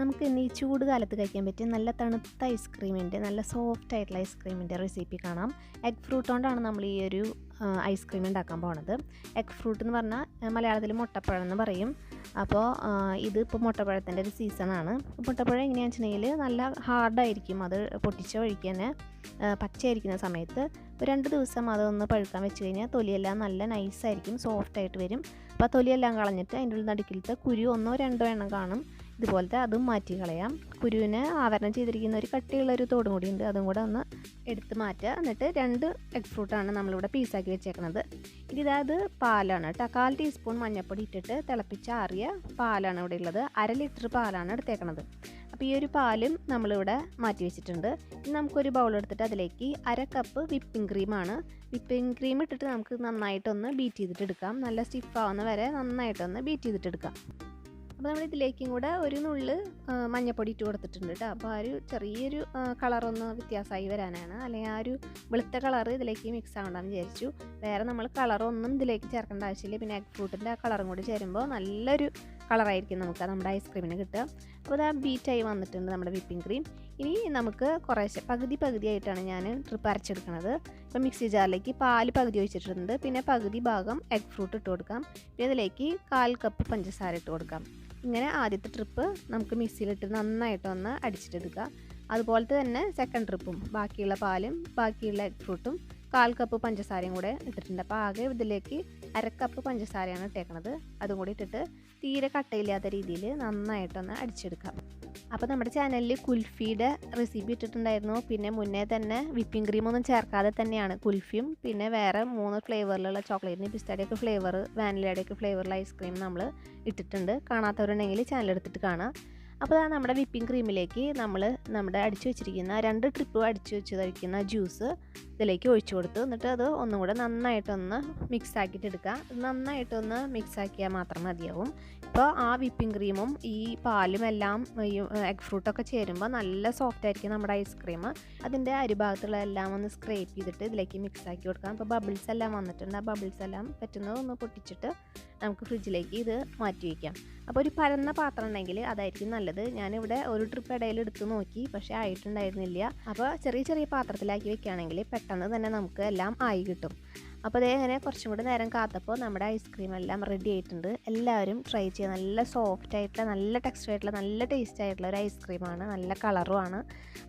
നമുക്ക് ഇന്ന് ഈ ചൂട് കാലത്ത് കഴിക്കാൻ പറ്റിയ നല്ല തണുത്ത ഐസ്ക്രീമിൻ്റെ നല്ല സോഫ്റ്റ് ആയിട്ടുള്ള ഐസ്ക്രീമിൻ്റെ റെസിപ്പി കാണാം. എഗ് ഫ്രൂട്ട് കൊണ്ടാണ് നമ്മൾ ഈ ഒരു ഐസ്ക്രീം ഉണ്ടാക്കാൻ പോണത്. എഗ് ഫ്രൂട്ട് എന്ന് പറഞ്ഞാൽ മലയാളത്തിൽ മുട്ടപ്പഴം എന്ന് പറയും. അപ്പോൾ ഇതിപ്പോൾ മുട്ടപ്പഴത്തിൻ്റെ ഒരു സീസണാണ്. മുട്ടപ്പഴം എങ്ങനെയാണെന്ന് വെച്ചിട്ടുണ്ടെങ്കിൽ നല്ല ഹാർഡായിരിക്കും. അത് പൊട്ടിച്ച വഴിക്ക് തന്നെ പച്ചയായിരിക്കുന്ന സമയത്ത് ഒരു 2 ദിവസം അതൊന്ന് പഴുക്കാൻ വെച്ച് കഴിഞ്ഞാൽ തൊലിയെല്ലാം നല്ല നൈസായിരിക്കും, സോഫ്റ്റായിട്ട് വരും. അപ്പോൾ തൊലിയെല്ലാം കളഞ്ഞിട്ട് അതിൻ്റെ ഉള്ളിൽ നടുക്കിലത്തെ കുരു 1 or 2 എണ്ണം കാണും. ഇതുപോലത്തെ അതും മാറ്റി കളയാം. കുരുവിനെ ആവരണം ചെയ്തിരിക്കുന്ന ഒരു കട്ടിയുള്ളൊരു തോടും കൂടി ഉണ്ട്, അതും കൂടെ ഒന്ന് എടുത്ത് മാറ്റുക. എന്നിട്ട് 2 എഗ് ഫ്രൂട്ടാണ് നമ്മളിവിടെ പീസാക്കി വെച്ചേക്കുന്നത്. ഇതായത് പാലാണ് കേട്ടോ. 1/4 ടീസ്പൂൺ മഞ്ഞൾപ്പൊടി ഇട്ടിട്ട് തിളപ്പിച്ചാറിയ പാലാണ് ഇവിടെ ഉള്ളത്. 1/2 ലിറ്റർ പാലാണ് എടുത്തേക്കുന്നത്. അപ്പോൾ ഈ ഒരു പാലും നമ്മളിവിടെ മാറ്റി വെച്ചിട്ടുണ്ട്. ഇനി നമുക്കൊരു ബൗൾ എടുത്തിട്ട് അതിലേക്ക് 1/2 കപ്പ് വിപ്പിംഗ് ക്രീമാണ്. വിപ്പിംഗ് ക്രീം ഇട്ടിട്ട് നമുക്ക് നന്നായിട്ടൊന്ന് ബീറ്റ് ചെയ്തിട്ട് എടുക്കാം. നല്ല സ്റ്റിഫാവുന്ന വരെ നന്നായിട്ടൊന്ന് ബീറ്റ് ചെയ്തിട്ട് എടുക്കാം. അപ്പോൾ നമ്മൾ ഇതിലേക്കും കൂടെ ഒരു നുള്ള് മഞ്ഞൾപ്പൊടി ഇട്ട് കൊടുത്തിട്ടുണ്ട് കേട്ടോ. അപ്പോൾ ആ ഒരു ചെറിയൊരു കളറൊന്ന് വ്യത്യാസമായി വരാനാണ്, അല്ലെങ്കിൽ ആ ഒരു വെളുത്ത കളർ ഇതിലേക്ക് മിക്സ് ആവണ്ടെന്ന് വിചാരിച്ചു. വേറെ നമ്മൾ കളറൊന്നും ഇതിലേക്ക് ചേർക്കേണ്ട ആവശ്യമില്ല. പിന്നെ എഗ് ഫ്രൂട്ടിൻ്റെ ആ കളറും കൂടി ചേരുമ്പോൾ നല്ലൊരു കളറായിരിക്കും നമുക്ക് നമ്മുടെ ഐസ്ക്രീമിന് കിട്ടുക. അപ്പോൾ അത് ബീറ്റായി വന്നിട്ടുണ്ട് നമ്മുടെ വിപ്പിംഗ് ക്രീം. ഇനി നമുക്ക് കുറേശ്ശെ പകുതിയായിട്ടാണ് ഞാൻ ട്രിപ്പ് അരച്ചെടുക്കുന്നത്. ഇപ്പോൾ മിക്സി ജാറിലേക്ക് പാല് പകുതി ഒഴിച്ചിട്ടുണ്ട്. പിന്നെ പകുതി ഭാഗം എഗ് ഫ്രൂട്ട് ഇട്ട് കൊടുക്കാം. പിന്നെ ഇതിലേക്ക് 1/4 കപ്പ് പഞ്ചസാര ഇട്ട് കൊടുക്കാം. ഇങ്ങനെ ആദ്യത്തെ ട്രിപ്പ് നമുക്ക് മിക്സിയിലിട്ട് നന്നായിട്ടൊന്ന് അടിച്ചിട്ടെടുക്കുക. അതുപോലത്തെ തന്നെ സെക്കൻഡ് ട്രിപ്പും ബാക്കിയുള്ള പാലും ബാക്കിയുള്ള എഗ് ഫ്രൂട്ടും 1/4 കപ്പ് പഞ്ചസാരയും കൂടെ ഇട്ടിട്ടുണ്ട്. അപ്പോൾ ആകെ ഇതിലേക്ക് 1/2 കപ്പ് പഞ്ചസാരയാണ് ഇട്ടേക്കണത്. അതും കൂടി ഇട്ടിട്ട് തീരെ കട്ടയില്ലാത്ത രീതിയിൽ നന്നായിട്ടൊന്ന് അടിച്ചെടുക്കാം. അപ്പോൾ നമ്മുടെ ചാനലിൽ കുൽഫിയുടെ റെസിപ്പി ഇട്ടിട്ടുണ്ടായിരുന്നു. പിന്നെ മുന്നേ തന്നെ വിപ്പിംഗ് ക്രീമൊന്നും ചേർക്കാതെ തന്നെയാണ് കുൽഫിയും പിന്നെ വേറെ 3 ഫ്ലേവറിലുള്ള ചോക്ലേറ്റിന് പിസ്താഡിയൊക്കെ ഫ്ലേവർ, വാനിലയുടെയൊക്കെ ഫ്ലേവറിലുള്ള ഐസ്ക്രീം നമ്മൾ ഇട്ടിട്ടുണ്ട്. കാണാത്തവരുണ്ടെങ്കിൽ ചാനൽ എടുത്തിട്ട് കാണാം. അപ്പോൾ നമ്മുടെ വിപ്പിംഗ് ക്രീമിലേക്ക് നമ്മൾ നമ്മുടെ അടിച്ചു വെച്ചിരിക്കുന്ന 2 ട്രിപ്പ് അടിച്ചു വെച്ച് കഴിക്കുന്ന ജ്യൂസ് ഇതിലേക്ക് ഒഴിച്ചു കൊടുത്തു. എന്നിട്ട് അത് ഒന്നും കൂടെ നന്നായിട്ടൊന്ന് മിക്സ് ആക്കിയിട്ട് എടുക്കുക. നന്നായിട്ടൊന്ന് മിക്സ് ആക്കിയാൽ മാത്രം മതിയാവും. ഇപ്പോൾ ആ വിപ്പിംഗ് ക്രീമും ഈ പാലും എല്ലാം ഈ എഗ് ഫ്രൂട്ടൊക്കെ ചേരുമ്പോൾ നല്ല സോഫ്റ്റ് ആയിരിക്കും നമ്മുടെ ഐസ്ക്രീം. അതിൻ്റെ അരിഭാഗത്തുള്ള എല്ലാം ഒന്ന് സ്ക്രേപ്പ് ചെയ്തിട്ട് ഇതിലേക്ക് മിക്സ് ആക്കി കൊടുക്കാം. ഇപ്പോൾ ബബിൾസ് എല്ലാം വന്നിട്ടുണ്ട്. ആ ബബിൾസ് എല്ലാം പറ്റുന്നത് ഒന്ന് പൊട്ടിച്ചിട്ട് നമുക്ക് ഫ്രിഡ്ജിലേക്ക് ഇത് മാറ്റി വയ്ക്കാം. അപ്പോൾ ഒരു പരന്ന പാത്രം ഉണ്ടെങ്കിൽ അതായിരിക്കും നല്ലത്. ഞാനിവിടെ ഒരു ട്രിപ്പ് ഇടയിൽ എടുത്ത് നോക്കി, പക്ഷേ ആയിട്ടുണ്ടായിരുന്നില്ല. അപ്പോൾ ചെറിയ പാത്രത്തിലാക്കി വെക്കുകയാണെങ്കിൽ പെട്ടെന്ന് തന്നെ നമുക്ക് എല്ലാം ആയി കിട്ടും. അപ്പോൾ അതേ അങ്ങനെ കുറച്ചും കൂടി നേരം കാത്തപ്പോൾ നമ്മുടെ ഐസ്ക്രീം എല്ലാം റെഡി ആയിട്ടുണ്ട്. എല്ലാവരും ട്രൈ ചെയ്യുക. നല്ല സോഫ്റ്റ് ആയിട്ടുള്ള, നല്ല ടെക്സ്ചർ ആയിട്ടുള്ള, നല്ല ടേസ്റ്റ് ആയിട്ടുള്ള ഒരു ഐസ്ക്രീമാണ്. നല്ല കളറുമാണ്.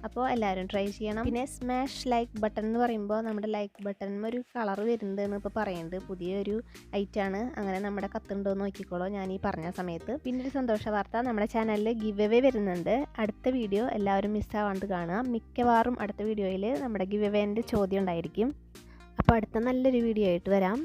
അപ്പോൾ എല്ലാവരും ട്രൈ ചെയ്യണം. പിന്നെ സ്മാഷ് ലൈക്ക് ബട്ടൺ എന്ന് പറയുമ്പോൾ നമ്മുടെ ലൈക്ക് ബട്ടൺ ഒരു കളർ വരുന്നുണ്ടെന്ന് ഇപ്പോൾ പറയുന്നുണ്ട്. പുതിയൊരു ഐറ്റാണ്. അങ്ങനെ നമ്മുടെ കത്തുണ്ടോ എന്ന് നോക്കിക്കോളൂ ഞാൻ ഈ പറഞ്ഞ സമയത്ത്. പിന്നെ ഒരു സന്തോഷ വാർത്ത, നമ്മുടെ ചാനലിൽ ഗിവ് അവേ വരുന്നുണ്ട്. അടുത്ത വീഡിയോ എല്ലാവരും മിസ്സാവാണ്ട് കാണുക. മിക്കവാറും അടുത്ത വീഡിയോയിൽ നമ്മുടെ ഗിവ് അവേൻ്റെ ചോദ്യം ഉണ്ടായിരിക്കും. അപ്പോൾ അടുത്ത നല്ലൊരു വീഡിയോ ആയിട്ട് വരാം.